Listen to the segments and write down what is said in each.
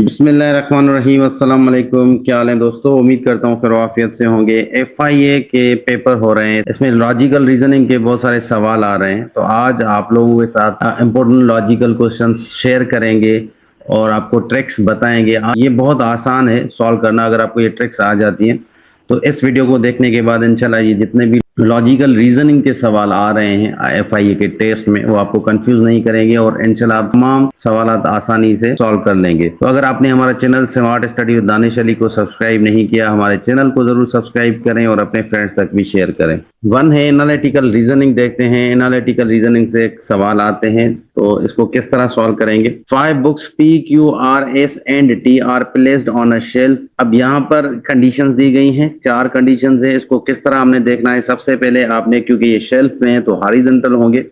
बिस्मिल्लाहिर्रहमानिर्रहीम, अस्सलाम वालेकुम। क्या हाल है दोस्तों? उम्मीद करता हूँ खैर आफियत से होंगे। FIA के पेपर हो रहे हैं, इसमें लॉजिकल रीजनिंग के बहुत सारे सवाल आ रहे हैं। तो आज आप लोगों के साथ इम्पोर्टेंट लॉजिकल क्वेश्चंस शेयर करेंगे और आपको ट्रिक्स बताएंगे। ये बहुत आसान है सॉल्व करना अगर आपको ये ट्रिक्स आ जाती हैं। तो इस वीडियो को देखने के बाद इंशाल्लाह ये जितने भी लॉजिकल रीजनिंग के सवाल आ रहे हैं FIA के टेस्ट में वो आपको कंफ्यूज नहीं करेंगे और इंशाल्लाह आप तमाम सवाल आसानी से सॉल्व कर लेंगे। तो अगर आपने हमारा channel smart study with Danish Ali को सब्सक्राइब नहीं किया, हमारे चैनल को जरूर सब्सक्राइब करें और अपने फ्रेंड्स तक भी शेयर करें। वन है एनालिटिकल रीजनिंग। देखते हैं एनालिटिकल रीजनिंग से एक सवाल आते हैं तो इसको किस तरह सॉल्व करेंगे। 5 books PQRS and T are placed on a shelf. अब यहाँ पर कंडीशंस दी गई हैं, 4 कंडीशंस है। इसको किस तरह हमने देखना है, सबसे पहले आपने, क्योंकि ये शेल्फ में है तो हॉरिजॉन्टल होंगे,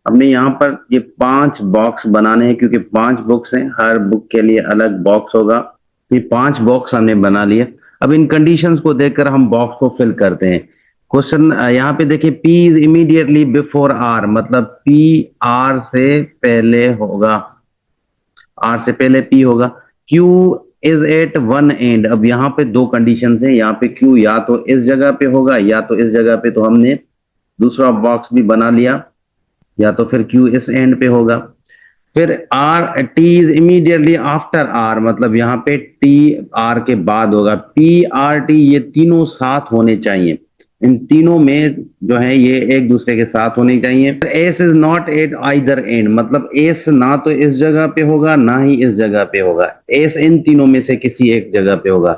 हमने यहाँ पर ये 5 बॉक्स बनाने हैं। क्योंकि 5 बुक्स हैं, हर बुक के लिए अलग बॉक्स होगा। ये 5 बॉक्स हमने बना लिए। अब इन कंडीशंस को देखकर हम बॉक्स को फिल करते हैं। क्वेश्चन यहाँ पे देखिए, P is immediately before R, मतलब P R से पहले होगा, R से पहले P होगा। Q is at one end. अब यहाँ पे 2 कंडीशन है, यहाँ पे Q या तो इस जगह पे होगा या तो इस जगह पे, तो हमने दूसरा बॉक्स भी बना लिया, या तो फिर Q इस एंड पे होगा। फिर T is immediately after R, मतलब यहाँ पे T R के बाद होगा। P R T ये तीनों साथ होने चाहिए, इन तीनों में जो है ये एक दूसरे के साथ होने चाहिए। S is not at either and, मतलब S ना तो इस जगह पे होगा ना ही इस जगह पे होगा, S इन तीनों में से किसी एक जगह पे होगा।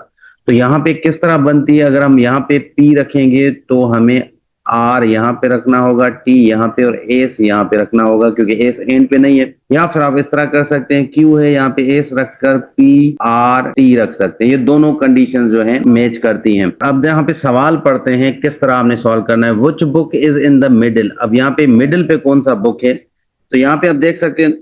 तो यहाँ पे किस तरह बनती है, अगर हम यहाँ पे P रखेंगे तो हमें R यहाँ पे रखना होगा, T यहाँ पे और S यहाँ पे रखना होगा, क्योंकि S एंड पे नहीं है। या फिर आप इस तरह कर सकते हैं, Q है यहाँ पे, S रखकर P R T रख सकते हैं। ये दोनों कंडीशन जो है मैच करती हैं। अब यहाँ पे सवाल पढ़ते हैं किस तरह आपने सॉल्व करना है। Which book is in the middle. अब यहाँ पे मिडिल पे कौन सा बुक है, तो यहाँ पे आप देख सकते हैं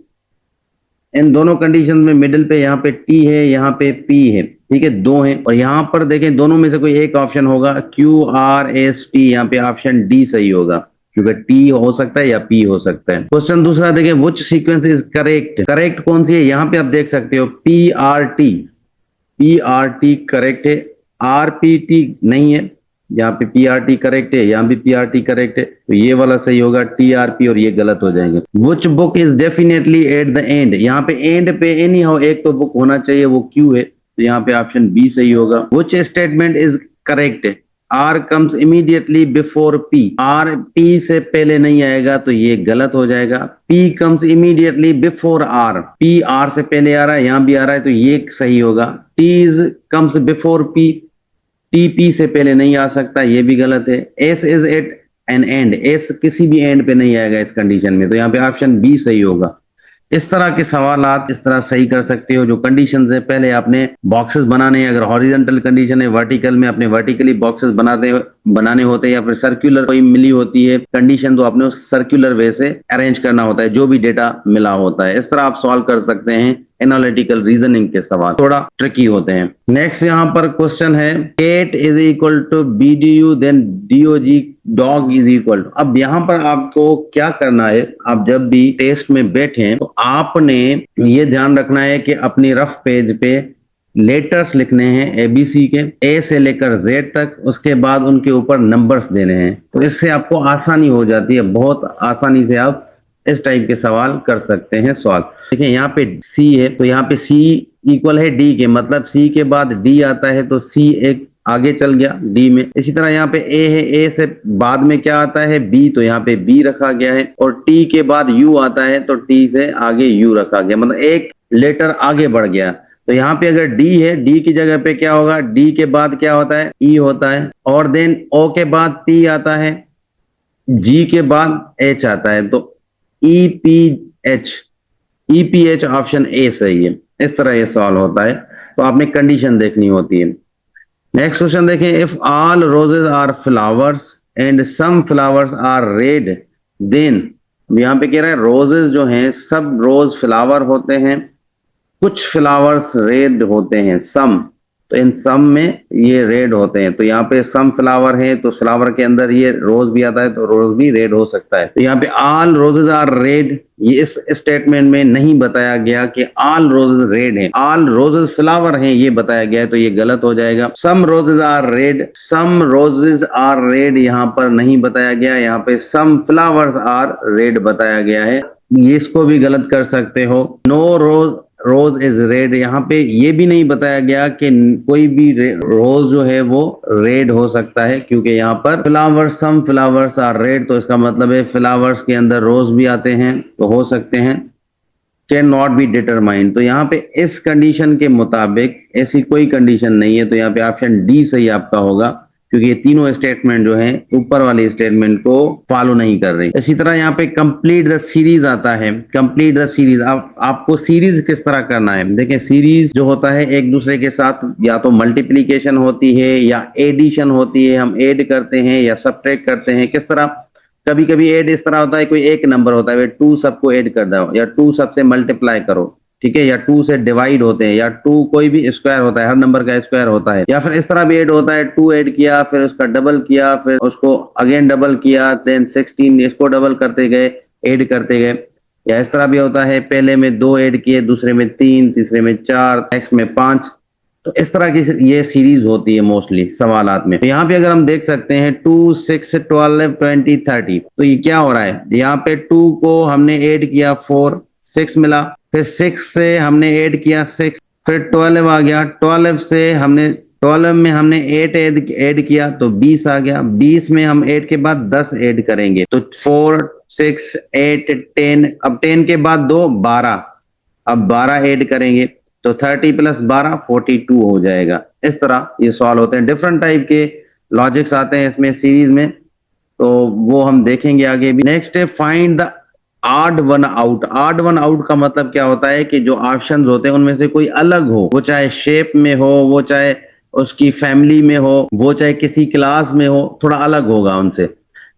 इन दोनों कंडीशन में मिडिल पे यहाँ पे T है, यहाँ पे P है, ठीक है, 2 हैं। और यहाँ पर देखें दोनों में से कोई एक ऑप्शन होगा, QRST, यहाँ पे ऑप्शन D सही होगा, क्योंकि T हो सकता है या P हो सकता है। क्वेश्चन दूसरा देखें, विच सीक्वेंस इज करेक्ट। करेक्ट कौन सी है, यहाँ पे आप देख सकते हो PRT करेक्ट है, RPT नहीं है, यहाँ पे PRT करेक्ट है, यहाँ भी PRT करेक्ट है, तो ये वाला सही होगा TRP, और ये गलत हो जाएंगे। Which book is definitely at the end, यहाँ पे एंड पे एनी हाउ एक तो बुक होना चाहिए, वो Q है, तो यहाँ पे ऑप्शन B सही होगा। Which statement is correct, R comes immediately before P, R P से पहले नहीं आएगा तो ये गलत हो जाएगा। P comes immediately before R, P R से पहले आ रहा है, यहाँ भी आ रहा है, तो ये सही होगा। T is comes before P, TP से पहले नहीं आ सकता, ये भी गलत है। S is at an end, S किसी भी एंड पे नहीं आएगा इस कंडीशन में, तो यहाँ पे ऑप्शन B सही होगा। इस तरह के सवाल आप इस तरह सही कर सकते हो। जो कंडीशंस है, पहले आपने बॉक्सेस बनाने हैं, अगर हॉरिजॉन्टल कंडीशन है, वर्टिकल में अपने वर्टिकली बॉक्सेस बनाने होते हैं, या फिर सर्कुलर कोई मिली होती है कंडीशन तो आपने उस सर्कुलर वे से अरेंज करना होता है जो भी डेटा मिला होता है। इस तरह आप सॉल्व कर सकते हैं एनालिटिकल रीजनिंग के सवाल, थोड़ा ट्रिकी होते हैं। नेक्स्ट यहाँ पर क्वेश्चन है, at is equal to BDU then DOG, dog is equal to. अब यहाँ पर आपको क्या करना है, आप जब भी टेस्ट में बैठे तो आपने ये ध्यान रखना है कि अपनी रफ पेज पे लेटर्स लिखने हैं ABC के, A से लेकर Z तक, उसके बाद उनके ऊपर नंबर्स देने हैं। तो इससे आपको आसानी हो जाती है, बहुत आसानी से आप इस टाइप के सवाल कर सकते हैं सॉल्व। देखिए यहाँ पे C है, तो यहाँ पे C इक्वल है D के, मतलब C के बाद D आता है तो C एक आगे चल गया D में। इसी तरह यहाँ पे A है, A से बाद में क्या आता है B, तो यहाँ पे B रखा गया है। और T के बाद U आता है तो T से आगे U रखा गया, मतलब एक लेटर आगे बढ़ गया। तो यहाँ पे अगर D है, D की जगह पे क्या होगा, D के बाद क्या होता है, E होता है, और देन O के बाद P आता है, G के बाद H आता है, तो EPH ऑप्शन A सही है। इस तरह ये सॉल्व होता है, तो आपने कंडीशन देखनी होती है। नेक्स्ट क्वेश्चन देखें, if all roses are flowers and some flowers are red then. यहाँ पे कह रहा है रोजेस जो हैं सब रोज फ्लावर होते हैं, कुछ फ्लावर्स रेड होते हैं, सम, तो इन सम में ये रेड होते हैं। तो यहाँ पे सम फ्लावर है तो फ्लावर के अंदर ये रोज भी आता है, तो रोज भी रेड हो सकता है। तो यहाँ पे ऑल रोजेस आर रेड, ये इस स्टेटमेंट में नहीं बताया गया कि ऑल रोजेस रेड हैं, ऑल रोजेस फ्लावर हैं, ये बताया गया है, तो ये गलत हो जाएगा। Some roses are red, some roses are red यहाँ पर नहीं बताया गया, यहाँ पे सम फ्लावर्स आर रेड बताया गया है, ये इसको भी गलत कर सकते हो। No rose rose is red, यहाँ पे ये भी नहीं बताया गया कि कोई भी रोज जो है वो रेड हो सकता है, क्योंकि यहाँ पर flowers, some flowers are red, तो इसका मतलब है फ्लावर्स के अंदर रोज भी आते हैं, तो हो सकते हैं। कैन नॉट बी डिटरमाइंड, तो यहाँ पे इस कंडीशन के मुताबिक ऐसी कोई कंडीशन नहीं है, तो यहाँ पे ऑप्शन डी सही आपका होगा, क्योंकि ये तीनों स्टेटमेंट जो है ऊपर वाले स्टेटमेंट को फॉलो नहीं कर रही। इसी तरह यहाँ पे कंप्लीट द सीरीज आता है, कंप्लीट द सीरीज, आपको सीरीज किस तरह करना है। देखिए सीरीज जो होता है एक दूसरे के साथ या तो मल्टीप्लीकेशन होती है या एडिशन होती है, हम ऐड करते हैं या सब्ट्रैक्ट करते हैं। किस तरह, कभी कभी ऐड इस तरह होता है, कोई एक नंबर होता है, टू सबको ऐड कर दो, या टू सबसे मल्टीप्लाई करो, ठीक है, या टू से डिवाइड होते हैं, या टू कोई भी स्क्वायर होता है, हर नंबर का स्क्वायर होता है, या फिर इस तरह भी ऐड होता है, टू ऐड किया, फिर उसका डबल किया, फिर उसको अगेन डबल किया, देन 16 इसको डबल करते गए, ऐड करते गए। या इस तरह भी होता है, पहले में 2 ऐड किए, दूसरे में 3, तीसरे में 4, नेक्स्ट में 5। तो इस तरह की ये सीरीज होती है मोस्टली सवालात में। तो यहाँ पे अगर हम देख सकते हैं 2, 6, 12, 20, 30, तो ये क्या हो रहा है, यहाँ पे 2 को हमने ऐड किया 4, 6 मिला, फिर 6 से हमने ऐड किया 6, फिर 12 आ गया, 12 में हमने 8 ऐड किया तो 20 आ गया, 20 में हम 8 के बाद 10 ऐड करेंगे, तो 4, 6, 8, 10, अब 10 के बाद 2, 12, अब 12 ऐड करेंगे तो 30 + 12 42 हो जाएगा। इस तरह ये सॉल्व होते हैं, डिफरेंट टाइप के लॉजिक्स आते हैं इसमें सीरीज में, तो वो हम देखेंगे आगे भी। नेक्स्ट है find the odd one out. Odd one out का मतलब क्या होता है कि जो ऑप्शंस होते हैं उनमें से कोई अलग हो, वो चाहे शेप में हो, वो चाहे उसकी फैमिली में हो, वो चाहे किसी क्लास में हो, थोड़ा अलग होगा उनसे।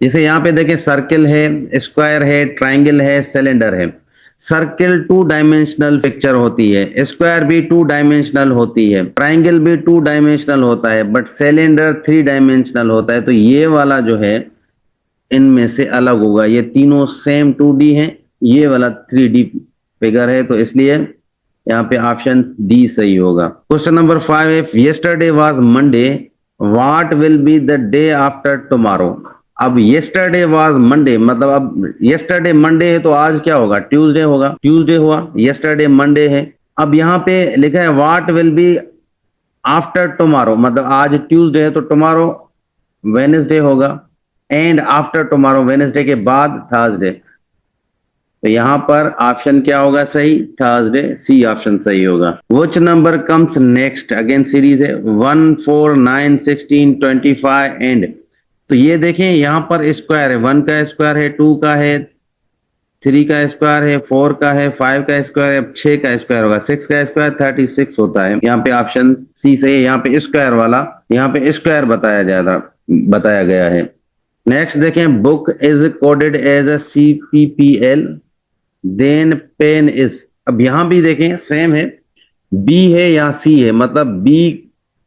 जैसे यहाँ पे देखें सर्किल है, स्क्वायर है, ट्राइंगल है, सिलेंडर है। सर्किल 2 डायमेंशनल पिक्चर होती है, स्क्वायर भी 2 डायमेंशनल होती है, ट्राइंगल भी 2 डायमेंशनल होता है, बट सिलेंडर 3 डायमेंशनल होता है। तो ये वाला जो है इनमें से अलग होगा, ये तीनों सेम 2D हैं, ये वाला 3D फिगर है, तो इसलिए यहाँ पे ऑप्शन डी सही होगा। Question number 5, if yesterday was Monday what will be the day after tomorrow. अब यस्टरडे वाज मंडे मतलब अब यस्टरडे मंडे है तो आज क्या होगा, ट्यूसडे होगा, ट्यूसडे हुआ, यस्टरडे मंडे है। अब यहाँ पे लिखा है what will be after tomorrow, मतलब आज ट्यूसडे है तो टुमारो वेडनेसडे होगा, एंड आफ्टर टुमारो वेडनेसडे के बाद थर्सडे। तो यहाँ पर ऑप्शन क्या होगा सही, थर्सडे, सी ऑप्शन सही होगा। Which number comes next, again series है 1, 4, 9, 16, 25 एंड। तो ये देखें यहाँ पर स्क्वायर है, 1 का स्क्वायर है, 2 का है, 3 का स्क्वायर है, 4 का है, 5 का स्क्वायर है, 6 का स्क्वायर होगा, 6 का स्क्वायर 36 होता है। यहाँ पे ऑप्शन सी सही है, यहाँ पे स्क्वायर वाला, यहाँ पे स्क्वायर बताया गया है। नेक्स्ट देखें, book is coded as a CPPL, then pen is. अब यहां भी देखें सेम है, बी है या सी है, मतलब बी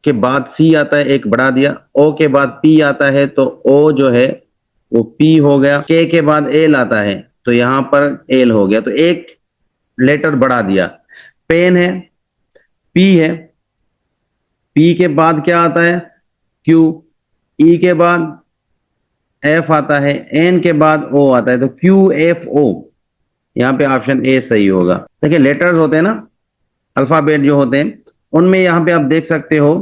के बाद सी आता है, एक बढ़ा दिया, ओ के बाद पी आता है तो ओ जो है वो पी हो गया, के बाद एल आता है तो यहां पर एल हो गया, तो एक लेटर बढ़ा दिया। पेन है, पी है, पी के बाद क्या आता है, क्यू, ई के बाद एफ आता है, एन के बाद ओ आता है, तो QFO, यहाँ पे ऑप्शन ए सही होगा। देखिए लेटर्स होते हैं ना, अल्फाबेट जो होते हैं, उनमें यहाँ पे आप देख सकते हो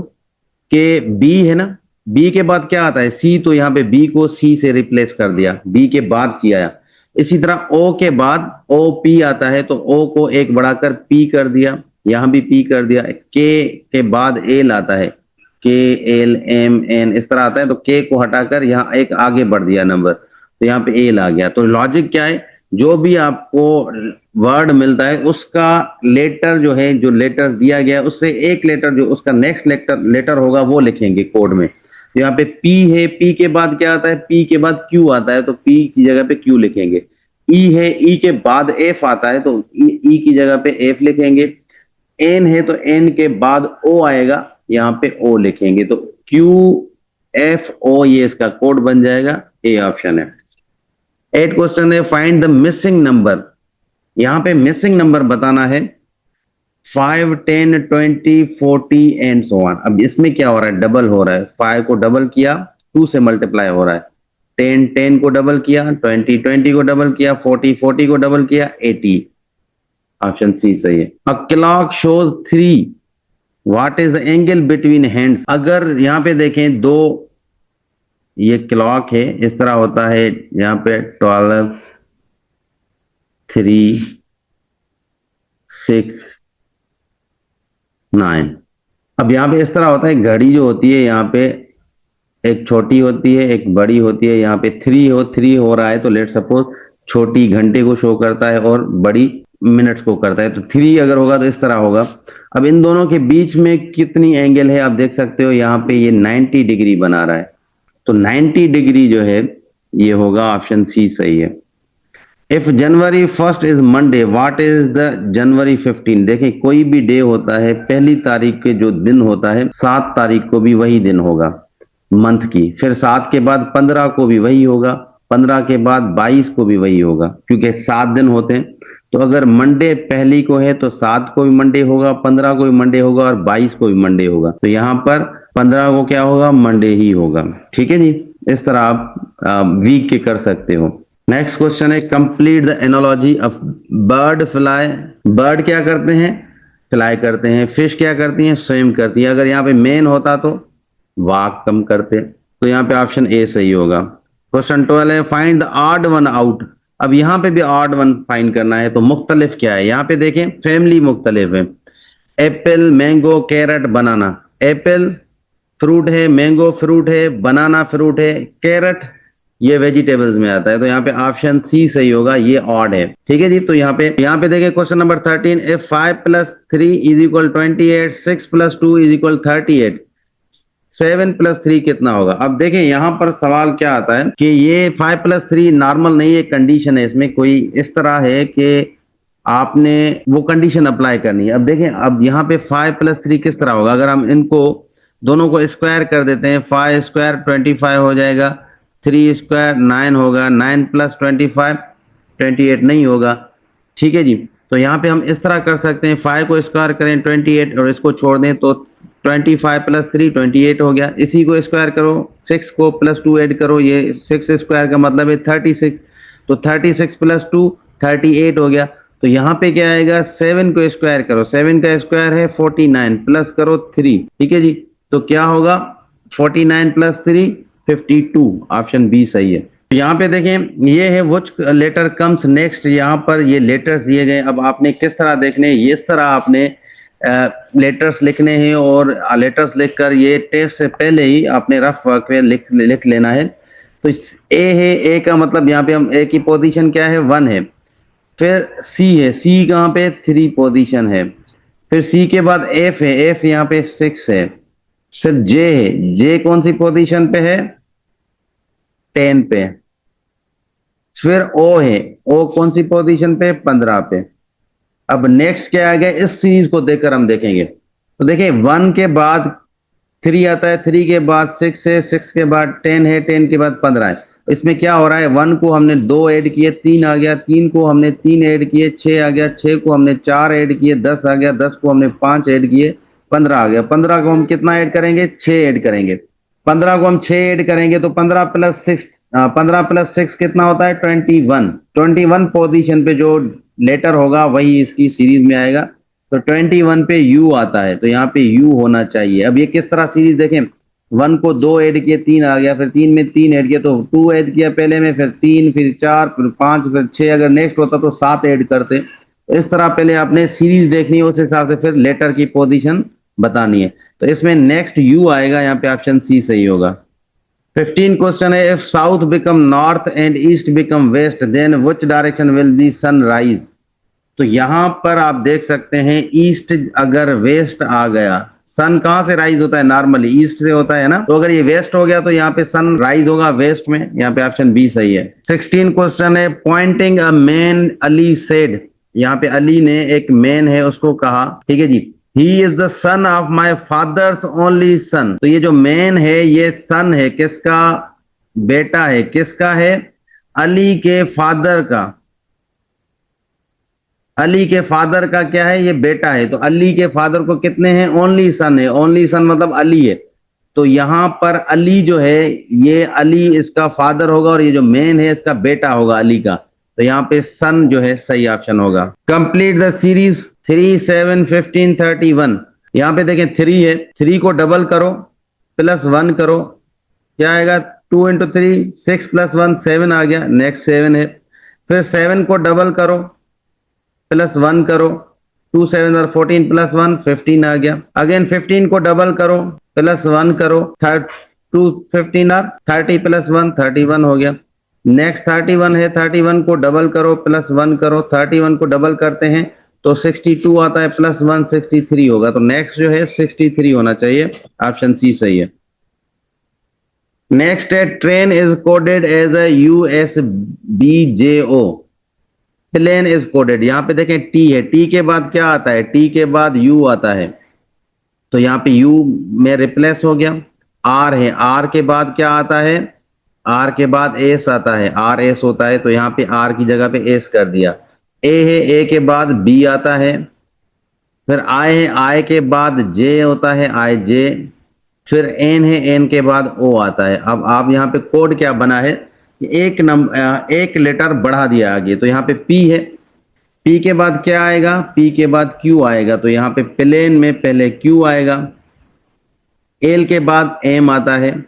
कि बी है ना, बी के बाद क्या आता है, सी, तो यहाँ पे बी को सी से रिप्लेस कर दिया, बी के बाद सी आया। इसी तरह ओ के बाद OP आता है तो ओ को एक बढ़ाकर पी कर दिया, यहां भी पी कर दिया। के बाद एल आता है, KLMN इस तरह आता है, तो के को हटाकर यहाँ एक आगे बढ़ दिया नंबर, तो यहाँ पे एल आ गया। तो लॉजिक क्या है, जो भी आपको वर्ड मिलता है उसका लेटर जो है, जो लेटर दिया गया है उससे एक लेटर जो उसका नेक्स्ट लेटर होगा वो लिखेंगे कोड में। तो यहाँ पे P है, P के बाद क्या आता है, P के बाद Q आता है तो P की जगह पे Q लिखेंगे। E है, E के बाद F आता है तो E की जगह पे F लिखेंगे। N है तो N के बाद O आएगा, यहाँ पे O लिखेंगे, तो QFO ये इसका कोड बन जाएगा, ए ऑप्शन है। 8 क्वेश्चन है, फाइंड द मिसिंग नंबर। यहाँ पे मिसिंग नंबर बताना है 5, 10, 20, 40 एंड सो ऑन। अब इसमें क्या हो रहा है, डबल हो रहा है। 5 को डबल किया, 2 से मल्टीप्लाई हो रहा है। 10, 10 को डबल किया, 20, 20 को डबल किया, 40, 40 को डबल किया, 80। ऑप्शन सी सही है। A clock shows 3, what is the angle between hands. अगर यहाँ पे देखें दो, ये क्लॉक है, इस तरह होता है, यहाँ पे 12, 3, 6, 9। अब यहाँ पे इस तरह होता है, घड़ी जो होती है यहाँ पे एक छोटी होती है एक बड़ी होती है। यहाँ पे 3 हो रहा है तो लेट सपोज छोटी घंटे को शो करता है और बड़ी मिनट्स को करता है। तो 3 अगर होगा तो इस तरह होगा। अब इन दोनों के बीच में कितनी एंगल है आप देख सकते हो, यहाँ पे ये 90 डिग्री बना रहा है। तो 90 डिग्री जो है ये होगा, ऑप्शन सी सही है। If January 1 is Monday, what is the January 15। देखें कोई भी डे होता है, पहली तारीख के जो दिन होता है 7 तारीख को भी वही दिन होगा मंथ की। फिर 7 के बाद 15 को भी वही होगा, 15 के बाद 22 को भी वही होगा, क्योंकि 7 दिन होते हैं। तो अगर मंडे पहली को है तो 7 को भी मंडे होगा, 15 को भी मंडे होगा और 22 को भी मंडे होगा। तो यहाँ पर 15 को क्या होगा, मंडे ही होगा। ठीक है जी, इस तरह आप वीक के कर सकते हो। नेक्स्ट क्वेश्चन है, complete the analogy of bird fly. Bird क्या करते हैं, फ्लाई करते हैं। फिश क्या करती हैं, स्विम करती है। अगर यहाँ पे मेन होता तो वाक कम करते। तो यहाँ पे ऑप्शन ए सही होगा। क्वेश्चन 12 है, find the odd one out. अब यहाँ पे भी ऑड वन फाइंड करना है। तो मुख्तलिफ क्या है, यहाँ पे देखें फैमिली मुख्तलिफ है। एप्पल, मैंगो, कैरेट, बनाना। एप्पल फ्रूट है, मैंगो फ्रूट है, बनाना फ्रूट है, कैरेट ये वेजिटेबल्स में आता है। तो यहाँ पे ऑप्शन सी सही होगा, ये ऑड है। ठीक है जी। तो यहाँ पे देखिए क्वेश्चन नंबर 13, इफ 5 + 3 = 28, 6 + 2 = 38, 7 + 3 कितना होगा। अब देखें यहाँ पर सवाल क्या आता है कि ये 5 + 3 नॉर्मल नहीं है, कंडीशन है। इसमें कोई इस तरह है कि आपने वो कंडीशन अप्लाई करनी है। अब देखें, अब यहाँ पे 5 + 3 किस तरह होगा। अगर हम इनको दोनों को स्क्वायर कर देते हैं, 5 स्क्वायर 25 हो जाएगा, 3 स्क्वायर 9 होगा, 9 + 25 28 नहीं होगा। ठीक है जी। तो यहाँ पे हम इस तरह कर सकते हैं, 5 को स्क्वायर करें 28 और इसको छोड़ दें तो 25 + 3 28 हो गया। इसी को स्क्वायर करो, 6 को +2 ऐड करो, ये 6 स्क्वायर का मतलब है 36। तो 36 + 2 38 हो गया। तो यहाँ पे क्या आएगा, 7 को स्क्वायर करो, 7 का स्क्वायर है 49, प्लस करो 3। ठीक है जी। तो क्या होगा, 49 + 3 52। ऑप्शन बी सही है। यहाँ पे देखें ये है व्हिच लेटर कम्स नेक्स्ट। यहाँ पर ये लेटर्स दिए गए। अब आपने किस तरह देखने, ये इस तरह आपने लेटर्स लिखने हैं और लेटर्स लिखकर ये टेस्ट से पहले ही आपने रफ वर्क में लिख लेना है। तो ए है, ए का मतलब यहाँ पे हम ए की पोजीशन क्या है, 1 है। फिर सी है, सी कहाँ पे 3 पोजीशन है। फिर सी के बाद एफ है, एफ यहाँ पे 6 है। फिर जे है, जे कौन सी पोजीशन पे है, 10 पे। फिर ओ है, ओ कौन सी पोजीशन पे, 15 पे। अब नेक्स्ट क्या आ गया, इस सीरीज को देखकर हम देखेंगे। तो देखिए 1 के बाद 3 आता है, 3 के बाद 6 है, 6 के बाद 10 है, 10 के बाद 15 है। इसमें क्या हो रहा है, 1 को हमने 2 ऐड किए, 3 आ गया, 3 को हमने 3 ऐड किए, 6 आ गया, 6 को हमने 4 ऐड किए, 10 आ गया, 10 को हमने 5 ऐड किए, 15 आ गया। 15 को हम कितना ऐड करेंगे, 6 ऐड करेंगे। 15 को हम 6 ऐड करेंगे तो 15 + 6, 15 + 6 कितना होता है, 21। 21 पोजीशन पे जो लेटर होगा वही इसकी सीरीज में आएगा। तो 21 पे यू आता है, तो यहाँ पे यू होना चाहिए। अब ये किस तरह सीरीज देखें, 1 को 2 ऐड किए, 3 आ गया, फिर 3 में 3 ऐड किया तो 2 ऐड किया पहले में, फिर 3, फिर 4, फिर 5, फिर 6। अगर नेक्स्ट होता तो 7 ऐड करते। इस तरह पहले आपने सीरीज देखनी है, उस हिसाब से फिर लेटर की पोजीशन बतानी है। तो इसमें नेक्स्ट यू आएगा, यहाँ पे ऑप्शन सी सही होगा। 15 क्वेश्चन है, if south become north and east become west then which direction will be sunrise. तो यहां पर आप देख सकते हैं, ईस्ट अगर वेस्ट आ गया, सन कहां से राइज होता है, नॉर्मली ईस्ट से होता है ना। तो अगर ये वेस्ट हो गया तो यहाँ पे सन राइज होगा वेस्ट में। यहाँ पे ऑप्शन बी सही है। 16 क्वेश्चन है, pointing a man Ali said. यहाँ पे अली ने, एक मैन है, उसको कहा, ठीक है जी, he is the son of my father's only son. तो ये जो मैन है ये सन है, किसका बेटा है, किसका है, अली के फादर का। अली के फादर का क्या है, ये बेटा है, तो अली के फादर को कितने हैं, ओनली सन है, ओनली सन मतलब अली है। तो यहां पर अली जो है, ये अली इसका फादर होगा और ये जो मेन है इसका बेटा होगा अली का। तो यहाँ पे सन जो है सही ऑप्शन होगा। Complete the series 3, 7, 15, 31। यहाँ पे देखें 3 है, 3 को डबल करो प्लस 1 करो, क्या आएगा, 2 इंटू 3 6 प्लस 1 7 आ गया, नेक्स्ट 7 है। फिर 7 को डबल करो प्लस 1 करो, 2 7 और 14 प्लस 1 15 आ गया। अगेन 15 को डबल करो प्लस 1 करो, 2 15 और 30 प्लस 1 31 हो गया। नेक्स्ट 31 है, 31 को डबल करो प्लस 1 करो, 31 को डबल करते हैं तो 62 आता है प्लस 1 63 होगा। तो नेक्स्ट जो है 63 होना चाहिए, ऑप्शन सी सही है। नेक्स्ट है train is coded as a USBJO, plane is coded. यहाँ पे देखें टी है, टी के बाद क्या आता है, टी के बाद यू आता है, तो यहाँ पे यू में रिप्लेस हो गया। आर है, आर के बाद क्या आता है, आर के बाद एस आता है, आर एस होता है, तो यहाँ पे आर की जगह पे एस कर दिया। ए है, ए के बाद बी आता है, फिर आई है, आई के बाद जे होता है, आई जे, फिर एन है, एन के बाद ओ आता है। अब आप यहाँ पे कोड क्या बना है, एक नंबर एक लेटर बढ़ा दिया आगे, तो यहाँ पे पी है, पी के बाद क्या आएगा, पी के बाद क्यू आएगा, तो यहाँ पे प्लेन में पहले क्यू आएगा, एल के बाद एम आता है,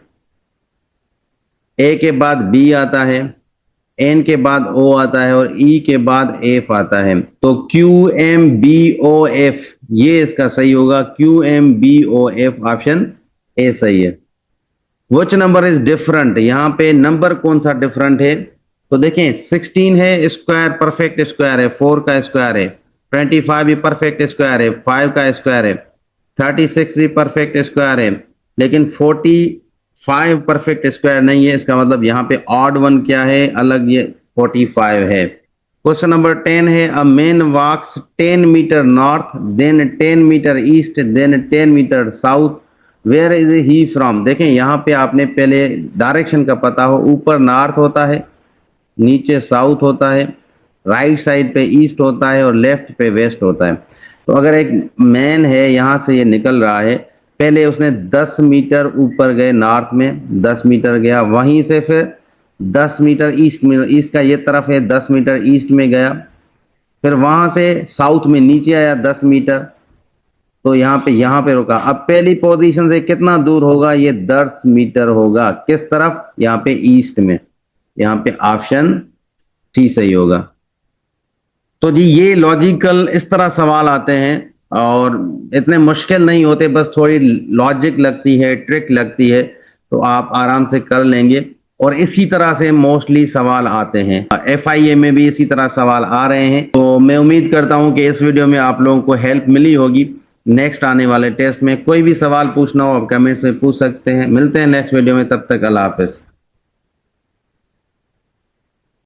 ए के बाद बी आता है, एन के बाद ओ आता है और ई के बाद एफ आता है। तो QMBOF ये इसका सही होगा, QMBOF ऑप्शन ए सही है। विच नंबर इज डिफरेंट, यहाँ पे नंबर कौन सा डिफरेंट है, तो देखें 16 है स्क्वायर, परफेक्ट स्क्वायर है, 4 का स्क्वायर है, 25 भी परफेक्ट स्क्वायर है, 5 का स्क्वायर है, 36 भी परफेक्ट स्क्वायर है, लेकिन 45 परफेक्ट स्क्वायर नहीं है। इसका मतलब यहाँ पे ऑड वन क्या है, अलग, ये 45 है। क्वेश्चन नंबर 10 है, a man walks 10 metre north, then 10 metre east, then 10 metre south, where is he from. देखें यहाँ पे आपने पहले डायरेक्शन का पता हो, ऊपर नॉर्थ होता है, नीचे साउथ होता है, राइट साइड पे ईस्ट होता है और लेफ्ट पे वेस्ट होता है। तो अगर एक मैन है, यहाँ से ये निकल रहा है, पहले उसने 10 मीटर ऊपर गए नॉर्थ में, 10 मीटर गया, वहीं से फिर 10 मीटर ईस्ट में, ईस्ट का ये तरफ है, 10 मीटर ईस्ट में गया, फिर वहां से साउथ में नीचे आया 10 मीटर, तो यहाँ पे रुका। अब पहली पोजीशन से कितना दूर होगा, ये 10 मीटर होगा, किस तरफ, यहाँ पे ईस्ट में, यहाँ पे ऑप्शन सी सही होगा। तो जी ये लॉजिकल इस तरह सवाल आते हैं और इतने मुश्किल नहीं होते, बस थोड़ी लॉजिक लगती है, ट्रिक लगती है, तो आप आराम से कर लेंगे। और इसी तरह से मोस्टली सवाल आते हैं, FIA में भी इसी तरह सवाल आ रहे हैं। तो मैं उम्मीद करता हूं कि इस वीडियो में आप लोगों को हेल्प मिली होगी। नेक्स्ट आने वाले टेस्ट में कोई भी सवाल पूछना हो आप कमेंट्स में पूछ सकते हैं। मिलते हैं नेक्स्ट वीडियो में, तब तक अल्लाह हाफिज।